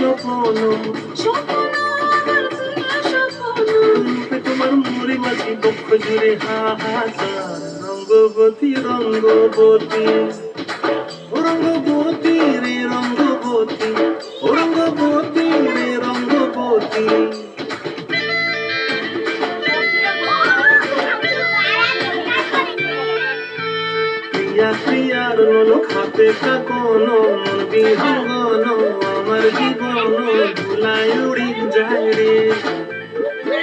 স্বপ্ন রূপে তোমার মুড়ি মাঝি বক্ষ জুড়ে হাহাকার রঙ্গবতী রঙ্গবতী ও রঙ্গবতী রে রঙ্গবতী ও রঙ্গবতী রে রঙ্গবতী প্রিয়া প্রিয়ার লোক হাতে কাকন মন বিহঙ্গন আমার জীবন ধুলায় উড়ি যায় রে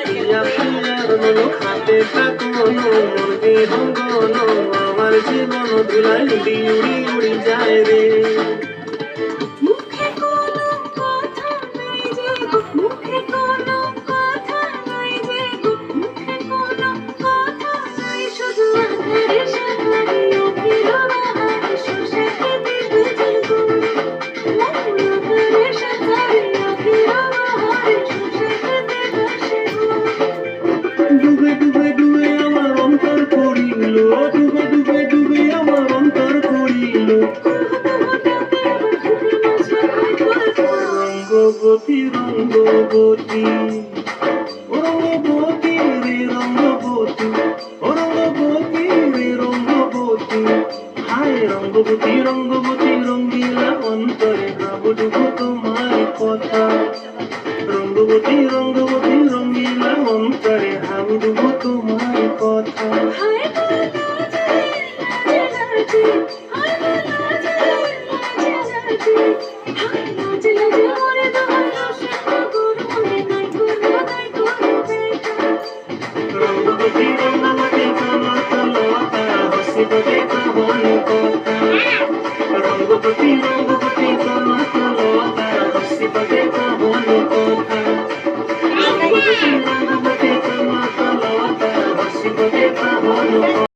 প্রিয়া প্রিয়ার লোক হাতে কাকন মন বিহঙ্গন আমার জীবন ধুলায় উড়ি উড়ি উড়ি যায় রে ডুবে ডুবে ডুবে আমার অন্তর পড়িল ডুবে ডুবে ডুবে আমার অন্তর পড়িল রঙ্গবতী রঙ্গবতী ও রঙ্গবতী রে রঙ্গবতী ও রঙ্গবতী রে রঙ্গবতী হায় রঙ্গবতী রঙ্গবতী রঙ্গিলা অন্তরে ভাবডুবো তোমার কথা রঙ্গবতী রঙ্গবতী রঙ্গিলা অন্তরে ভাবডুবো তোমার কথা